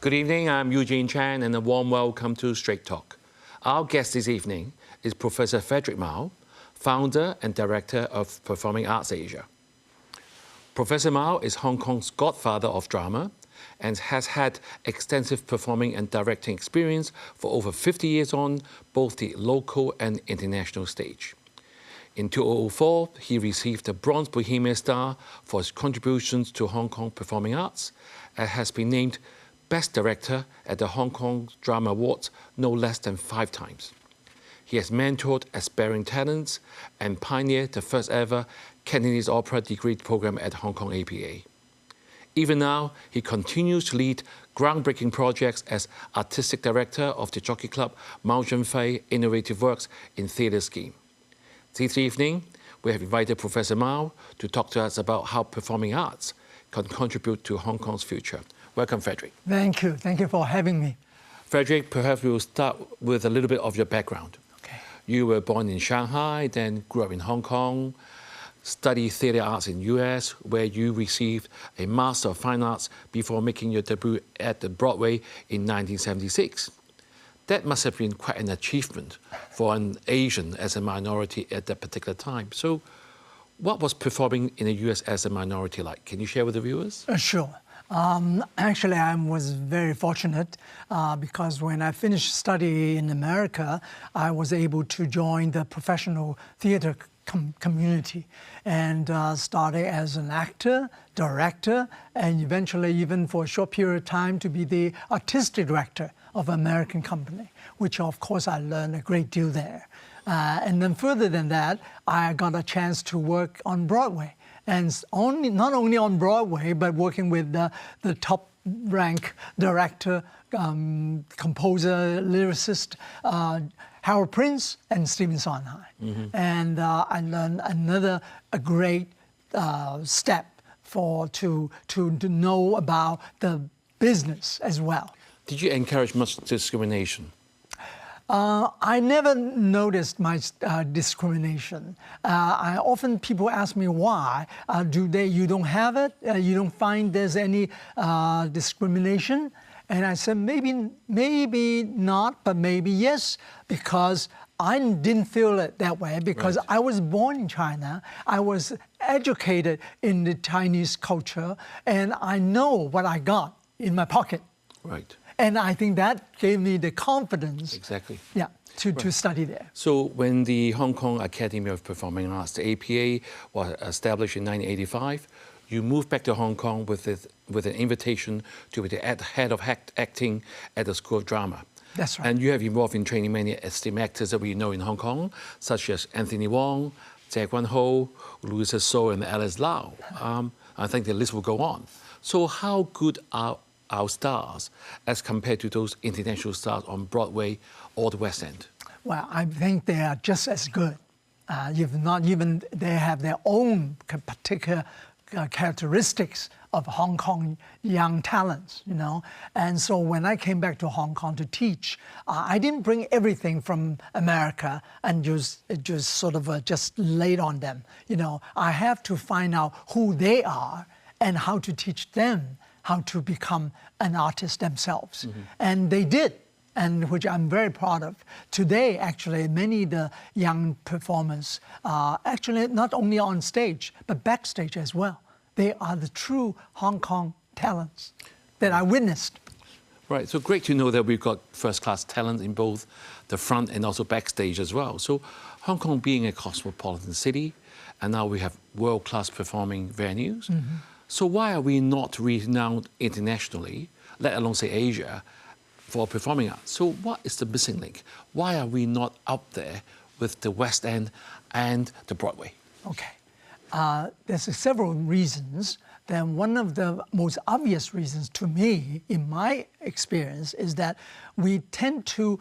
Good evening, I'm Eugene Chan, and a warm welcome to Straight Talk. Our guest this evening is Professor Frederick Mao, founder and director of Performing Arts Asia. Professor Mao is Hong Kong's godfather of drama and has had extensive performing and directing experience for over 50 years on both the local and international stage. In 2004, he received the Bronze Bohemian Star for his contributions to Hong Kong performing arts and has been named Best Director at the Hong Kong Drama Awards no less than 5 times. He has mentored aspiring talents and pioneered the first ever Cantonese opera degree program at Hong Kong APA. Even now, he continues to lead groundbreaking projects as Artistic Director of the Jockey Club毛俊輝Innovative Works in Theatre Scheme. This evening, we have invited Professor Mao to talk to us about how performing arts can contribute to Hong Kong's future. Welcome, Frederick. Thank you. Thank you for having me. Frederick, perhaps we'll start with a little bit of your background. Okay. You were born in Shanghai, then grew up in Hong Kong, studied theatre arts in US, where you received a Master of Fine Arts before making your debut at the Broadway in 1976. That must have been quite an achievement for an Asian as a minority at that particular time. So what was performing in the US as a minority like? Can you share with the viewers? Sure. Actually, I was very fortunate because when I finished study in America, I was able to join the professional theater community and started as an actor, director, and eventually even for a short period of time to be the artistic director of an American company, which of course I learned a great deal there. And then further than that, I got a chance to work on Broadway. And not only on Broadway, but working with the top rank director, composer, lyricist, Harold Prince and Stephen Sondheim. Mm-hmm. And I learned a great step to know about the business as well. Did you encourage much discrimination? I never noticed much discrimination. Often people ask me why. You don't have it? You don't find there's any discrimination? And I said, maybe not, but maybe yes, because I didn't feel it that way because right. I was born in China. I was educated in the Chinese culture, and I know what I got in my pocket. Right. And I think that gave me the confidence. Exactly. Yeah, to study there. So when the Hong Kong Academy of Performing Arts, the APA, was established in 1985, you moved back to Hong Kong with an invitation to be the head of acting at the School of Drama. That's right. And you have involved in training many esteemed actors that we know in Hong Kong, such as Anthony Wong, Jie Guan-ho, Louisa So, and Alice Lau. I think the list will go on. So how good are our stars as compared to those international stars on Broadway or the West End? Well, I think they are just as good. If not even, they have their own particular characteristics of Hong Kong young talents, you know. And so when I came back to Hong Kong to teach, I didn't bring everything from America and just sort of just laid on them. You know, I have to find out who they are and how to teach them how to become an artist themselves. Mm-hmm. And they did, and which I'm very proud of. Today, actually, many of the young performers are actually not only on stage, but backstage as well. They are the true Hong Kong talents that I witnessed. Right, so great to know that we've got first-class talent in both the front and also backstage as well. So Hong Kong being a cosmopolitan city, and now we have world-class performing venues. Mm-hmm. So why are we not renowned internationally, let alone say Asia, for performing arts? So what is the missing link? Why are we not up there with the West End and the Broadway? Okay, there's several reasons. Then one of the most obvious reasons to me, in my experience, is that we tend to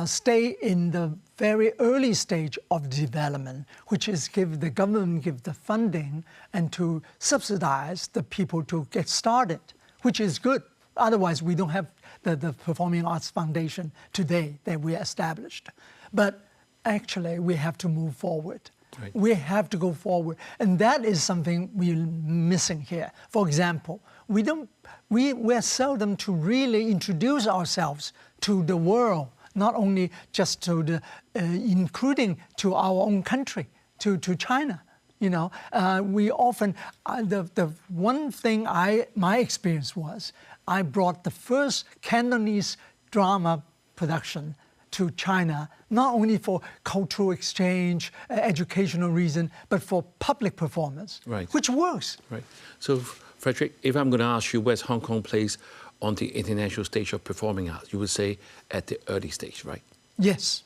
stay in the very early stage of development, which is the government give the funding and to subsidize the people to get started, which is good. Otherwise, we don't have the Performing Arts Foundation today that we established. But actually, we have to move forward. Right. We have to go forward. And that is something we're missing here. For example, we're seldom to really introduce ourselves to the world, not only just to the, including to our own country, to China. You know, we often, the one thing my experience was, I brought the first Cantonese drama production to China, not only for cultural exchange, educational reason, but for public performance, right. which works. Right. So, Frederick, if I'm going to ask you where's Hong Kong place on the international stage of performing arts, you would say at the early stage, right? Yes.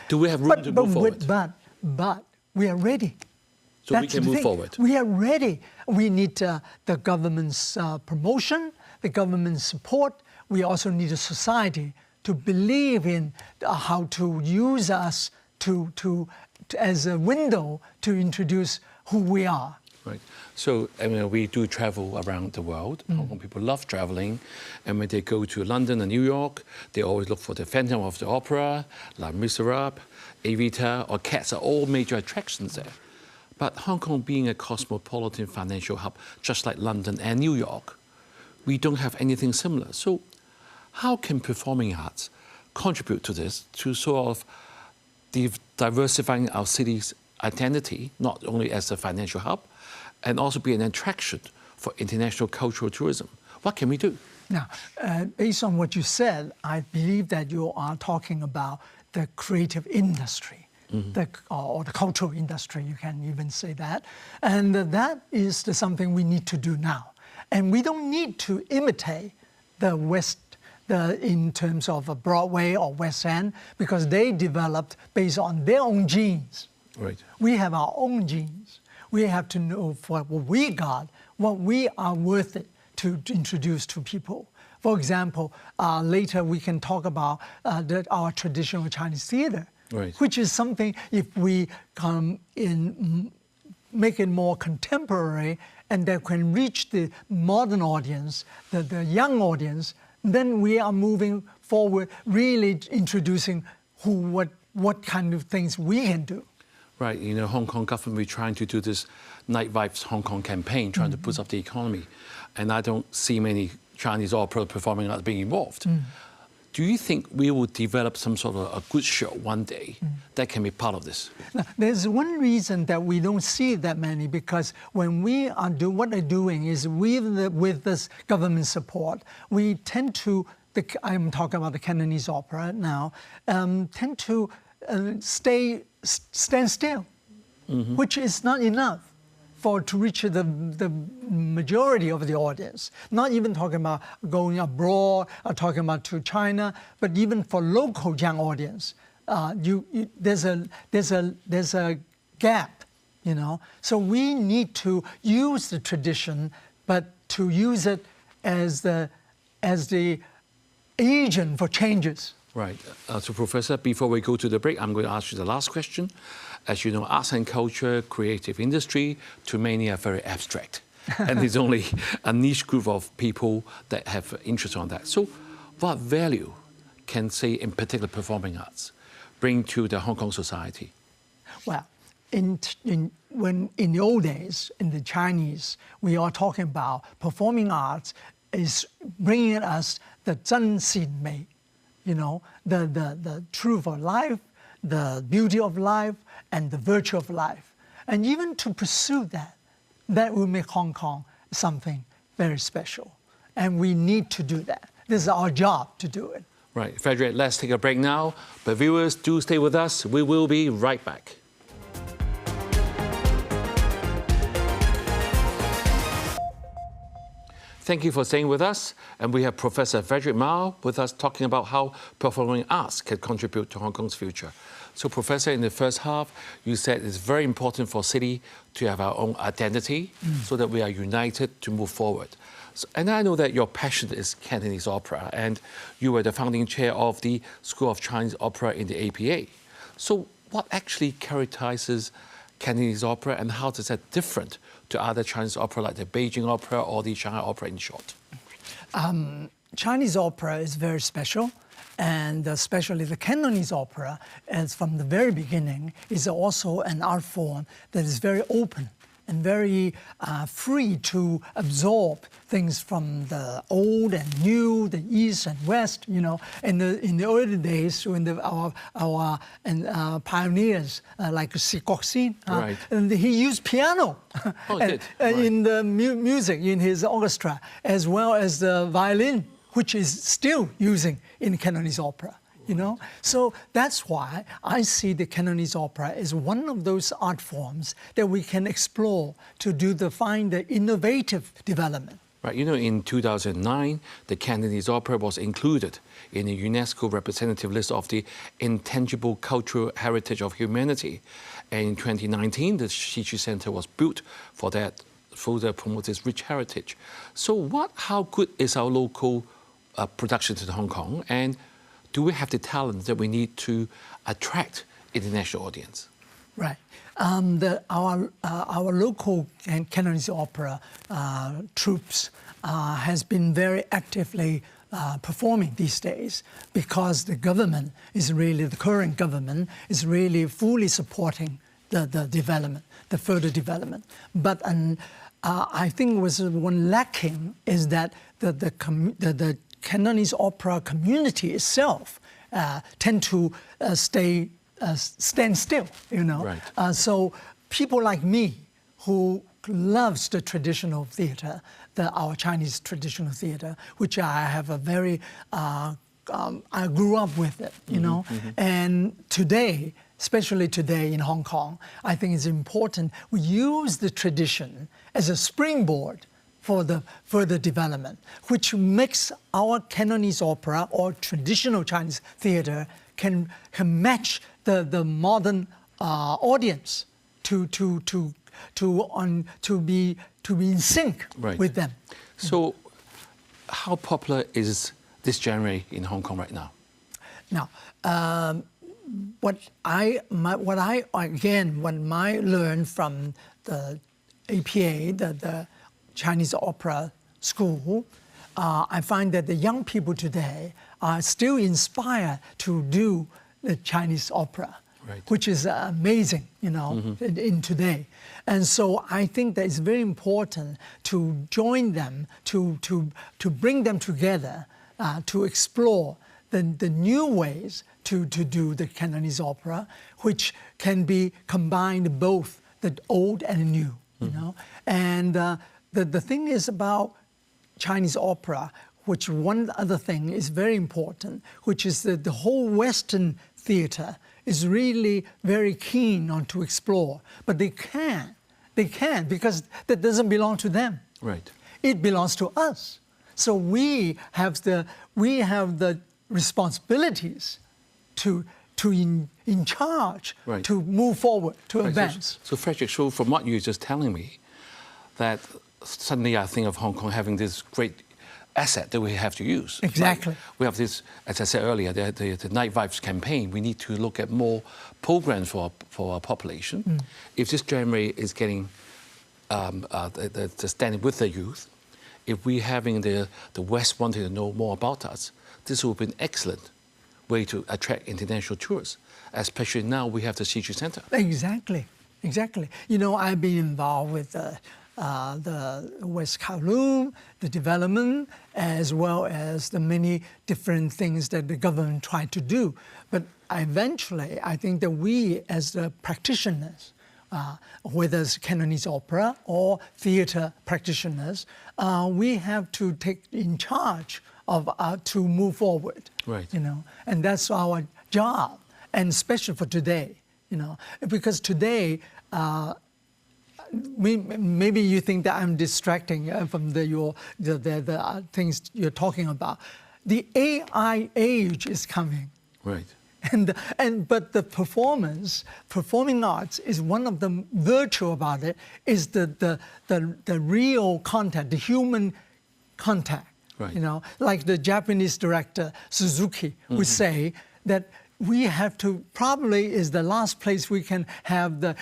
Do we have room to move forward? But we are ready. So That's we can move forward. We are ready. We need the government's promotion, the government's support. We also need a society to believe in how to use us to as a window to introduce who we are. Right. So, I mean, we do travel around the world. Hong Kong people love traveling. And when they go to London and New York, they always look for the Phantom of the Opera, Les Miserables, Evita, or Cats are all major attractions there. But Hong Kong being a cosmopolitan financial hub, just like London and New York, we don't have anything similar. So how can performing arts contribute to this, to sort of diversifying our city's identity, not only as a financial hub, and also be an attraction for international cultural tourism? What can we do? Now, based on what you said, I believe that you are talking about the creative industry. Or the cultural industry, you can even say that. And that is something we need to do now. And we don't need to imitate the West in terms of Broadway or West End, because they developed based on their own genes. Right. We have our own genes. We have to know for what we got, what we are worth it to introduce to people. For example, later we can talk about our traditional Chinese theater. Right. Which is something, if we make it more contemporary and that can reach the modern audience, the young audience, then we are moving forward, really introducing what kind of things we can do. Right, you know, Hong Kong government, we're trying to do this Night Vibes Hong Kong campaign, trying to boost up the economy. And I don't see many Chinese opera performing arts being involved. Do you think we will develop some sort of a good show one day that can be part of this? Now, there's one reason that we don't see that many, because when we are what they're doing is with this government support, we tend to, I'm talking about the Cantonese opera now, tend to stand still, which is not enough to reach the majority of the audience. Not even talking about going abroad or talking about to China, but even for local young audience, there's a gap, you know. So we need to use the tradition, but to use it as the agent for changes. Right. So, Professor, before we go to the break, I'm going to ask you the last question. As you know, arts and culture, creative industry, to many are very abstract. And there's only a niche group of people that have interest on that. So what value can, say, in particular performing arts, bring to the Hong Kong society? Well, in the old days, in the Chinese, we are talking about performing arts is bringing us the 真善美, you know, the truth of life, the beauty of life, and the virtue of life. And even to pursue that will make Hong Kong something very special. And we need to do that. This is our job to do it. Right. Frederick, let's take a break now. But viewers, do stay with us. We will be right back. Thank you for staying with us. And we have Professor Frederick Mao with us talking about how performing arts can contribute to Hong Kong's future. So, Professor, in the first half, you said it's very important for city to have our own identity so that we are united to move forward. So, and I know that your passion is Cantonese opera, and you were the founding chair of the School of Chinese Opera in the APA. So what actually characterizes Cantonese opera, and how is that different to other Chinese opera like the Beijing opera or the Shanghai opera in short? Chinese opera is very special and especially the Cantonese opera, as from the very beginning, is also an art form that is very open and very free to absorb things from the old and new, the East and West. You know, in the early days, when our pioneers like Si Kok Sin, right. and he used piano in the music in his orchestra, as well as the violin, which is still using in Cantonese opera. You know, so that's why I see the Cantonese opera as one of those art forms that we can explore to find the innovative development. Right. You know, in 2009, the Cantonese opera was included in the UNESCO representative list of the intangible cultural heritage of humanity. And in 2019, the Sichu Center was built for that, further promote its rich heritage. So how good is our local production to Hong Kong? And do we have the talent that we need to attract international audience? Right. Our local Cantonese opera troops has been very actively performing these days because the government is really, the current government is really fully supporting the development, the further development. But I think was one lacking is that the Cantonese opera community itself tend to stand still, you know. Right. So people like me who loves the traditional theater, our Chinese traditional theater, which I have a very, I grew up with it, you know. And today, especially today in Hong Kong, I think it's important we use the tradition as a springboard for the further development, which makes our Cantonese opera or traditional Chinese theater can match the modern audience to be in sync right. with them. So, how popular is this genre in Hong Kong right now? Now, what I learned from the APA, the Chinese opera school, I find that the young people today are still inspired to do the Chinese opera, right. which is amazing, you know, in today. And so I think that it's very important to join them, to bring them together, to explore the new ways to do the Cantonese opera, which can be combined both the old and new, you know. And the thing is about Chinese opera, which one other thing is very important, which is that the whole Western theater is really very keen on to explore, but they can't because that doesn't belong to them. Right. It belongs to us. So we have the responsibilities to in charge, right. to move forward, to right. advance. So Frederick, so from what you're just telling me, that suddenly I think of Hong Kong having this great asset that we have to use. Exactly. Right? We have this, as I said earlier, the Night Vibes campaign. We need to look at more programs for our population. If this genre is getting standing with the youth, if we're having the West wanting to know more about us, this will be an excellent way to attract international tourists, especially now we have the Sichu Center. Exactly. You know, I've been involved with the West Kowloon, the development, as well as the many different things that the government tried to do. But eventually, I think that we, as the practitioners, whether it's Cantonese opera or theater practitioners, we have to take in charge of to move forward. Right. You know, and that's our job, and especially for today. You know, because today. Maybe you think that I'm distracting from the things you're talking about. The AI age is coming. Right. But the performing arts is one of the virtue about it is the real contact, the human contact. Right. You know, like the Japanese director Suzuki would say that we have to probably is the last place we can have the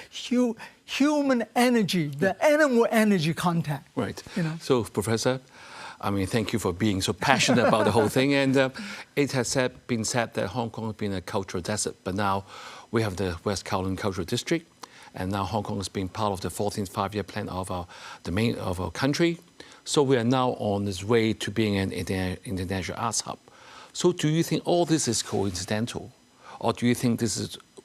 human energy, the animal energy contact. Right. You know? So, Professor, I mean, thank you for being so passionate about the whole thing. And it has been said that Hong Kong has been a cultural desert, but now we have the West Kowloon Cultural District, and now Hong Kong has been part of the 14th five-year plan of our country. So we are now on this way to being an international arts hub. So do you think all this is coincidental, or do you think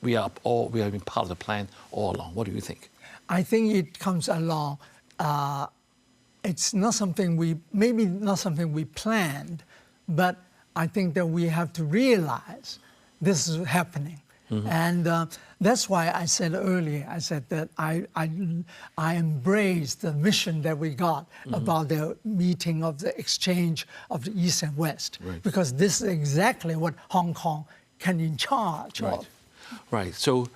we have been part of the plan all along? What do you think? I think it comes along. It's not something maybe not something we planned, but I think that we have to realize this is happening. Mm-hmm. And that's why I said earlier, I said that I embrace the mission that we got mm-hmm. about the meeting of the exchange of the East and West, right. because this is exactly what Hong Kong can in charge right. of. Right. So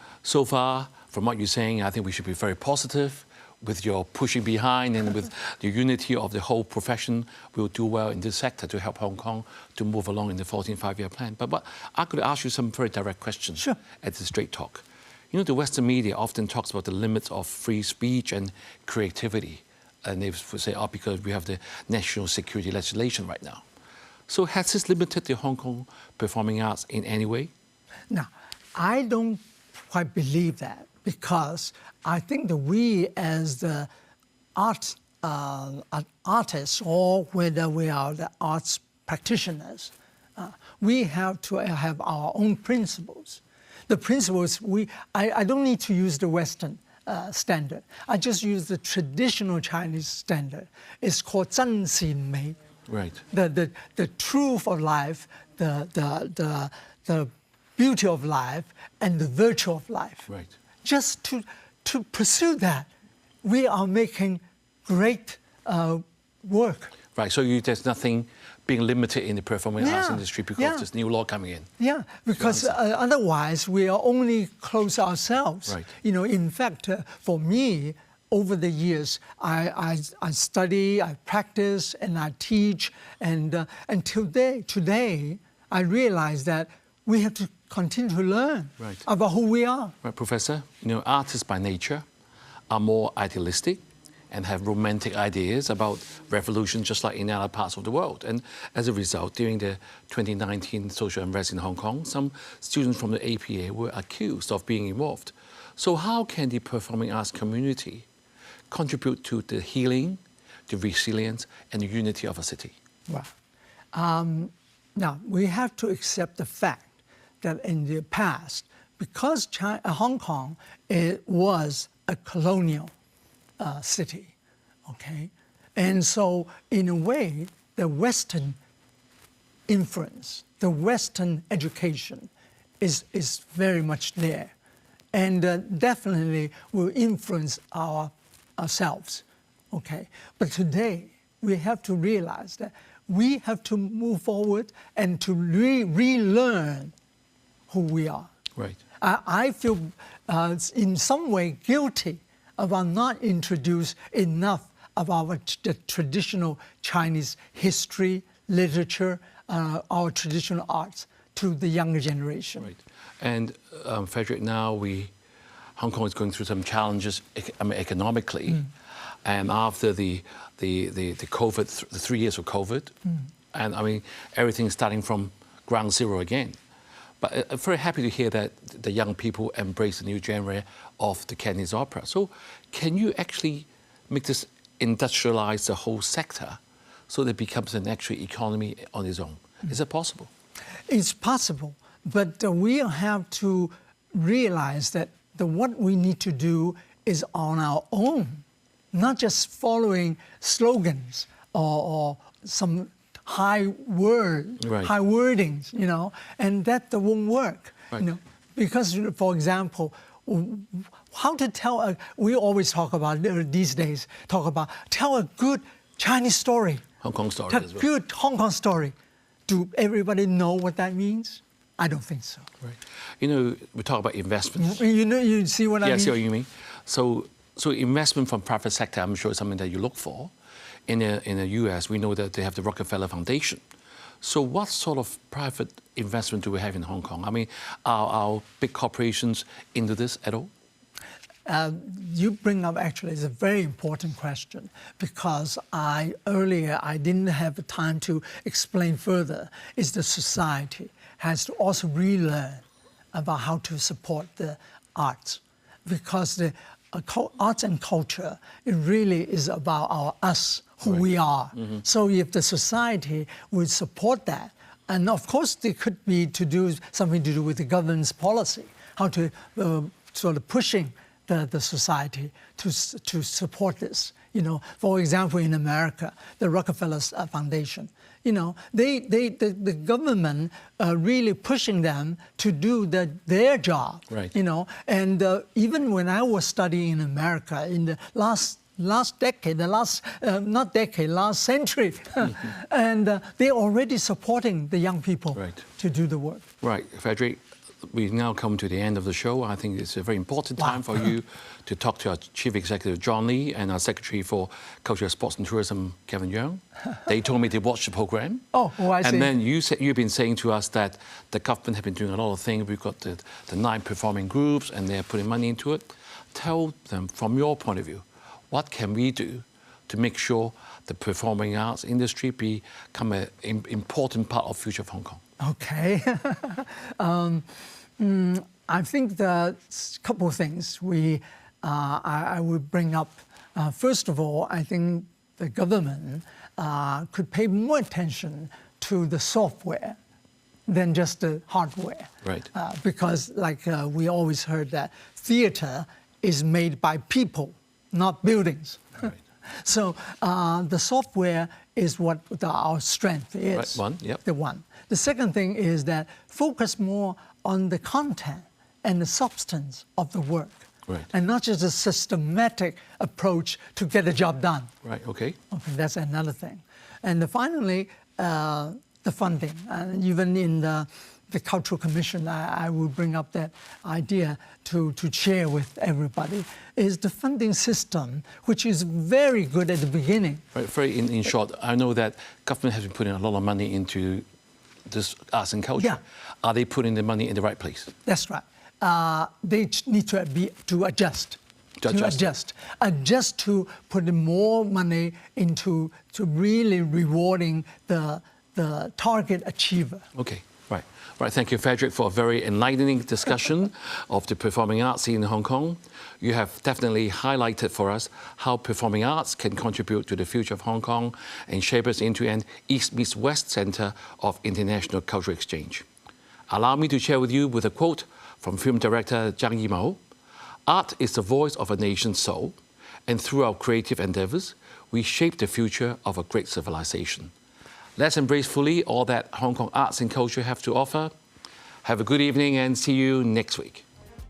far, from what you're saying, I think we should be very positive with your pushing behind and with the unity of the whole profession. We'll do well in this sector to help Hong Kong to move along in the 14th five-year plan. But I could ask you some very direct questions sure. at the Straight Talk. You know, the Western media often talks about the limits of free speech and creativity. And they would say, oh, because we have the national security legislation right now. So has this limited the Hong Kong performing arts in any way? No, I don't quite believe that, because I think that we as the artists, or whether we are the arts practitioners, we have to have our own principles. The principles, I don't need to use the Western standard. I just use the traditional Chinese standard. It's called 真善美. Right. The truth of life, the beauty of life, and the virtue of life. Right. Just to pursue that, we are making great work. Right, so there's nothing being limited in the performing arts industry because there's new law coming in. Yeah, because otherwise we are only close ourselves. Right. You know, in fact, for me, over the years, I study, I practice, and I teach, and today I realize that we have to continue to learn right. about who we are. Right, Professor, you know, artists by nature are more idealistic and have romantic ideas about revolution, just like in other parts of the world. And as a result, during the 2019 social unrest in Hong Kong, some students from the APA were accused of being involved. So how can the performing arts community contribute to the healing, the resilience, and the unity of a city? Well, now we have to accept the fact that in the past, because Hong Kong was a colonial city, okay? And so in a way, the Western influence, the Western education is very much there, and definitely will influence ourselves, okay? But today, we have to realize that we have to move forward and to relearn who we are. Right. I feel in some way guilty about not introduce enough of the traditional Chinese history, literature, our traditional arts to the younger generation. Right. And Frederick, now Hong Kong is going through some challenges economically, and after the COVID, the 3 years of COVID, and I mean everything's starting from ground zero again. But I'm very happy to hear that the young people embrace the new genre of the Cantonese opera. So can you actually make this industrialize the whole sector so that it becomes an actual economy on its own? Is it possible? It's possible, but we have to realize that what we need to do is on our own, not just following slogans or some high wordings, you know, and that won't work, right. you know, because, for example, how to tell we always talk about these days, tell a good Chinese story. Hong Kong story Tell as well. Good Hong Kong story. Do everybody know what that means? I don't think so. Right. You know, we talk about investments. You know, you see what I mean? Yeah, I see what you mean. So investment from private sector, I'm sure, is something that you look for. In the US, we know that they have the Rockefeller Foundation. So what sort of private investment do we have in Hong Kong? I mean, are big corporations into this at all? You bring up actually is a very important question, because earlier I didn't have the time to explain further, is the society has to also relearn about how to support the arts, because the arts and culture, it really is about us, who we are. So if the society would support that, and of course there could be something to do with the government's policy, how to sort of pushing the society to support this. You know, for example, in America, the Rockefeller Foundation, you know, the government really pushing them to do their job. Right. You know, and even when I was studying in America in the last decade, last century, and they're already supporting the young people to do the work. Right, Frederick, we've now come to the end of the show. I think it's a very important time for you to talk to our Chief Executive, John Lee, and our Secretary for Culture, Sports and Tourism, Kevin Yeung. They told me to watch the program. Oh, I see. And then you've been saying to us that the government have been doing a lot of things. We've got the 9 performing groups, and they're putting money into it. Tell them, from your point of view, what can we do to make sure the performing arts industry become an important part of the future of Hong Kong? Okay. I think that a couple of things I would bring up. First of all, I think the government could pay more attention to the software than just the hardware. Right. Because we always heard that theater is made by people, not buildings. Right. So the software is what our strength is. Right. One, yep. The one. The second thing is that focus more on the content and the substance of the work. Right. And not just a systematic approach to get the job done. Right, okay. Okay, that's another thing. And finally, the funding. And even in the Cultural Commission, I will bring up that idea to share with everybody, is the funding system, which is very good at the beginning. Right, very in short, I know that government has been putting a lot of money into this arts and culture. Yeah. Are they putting the money in the right place? That's right. They need to adjust. Adjust to put more money into really rewarding the target achiever. Okay, right. Right, thank you, Frederick, for a very enlightening discussion of the performing arts scene in Hong Kong. You have definitely highlighted for us how performing arts can contribute to the future of Hong Kong and shape us into an East-Meets-West centre of international cultural exchange. Allow me to share with you with a quote from film director Zhang Yimou. Art is the voice of a nation's soul, and through our creative endeavours, we shape the future of a great civilization. Let's embrace fully all that Hong Kong arts and culture have to offer. Have a good evening and see you next week.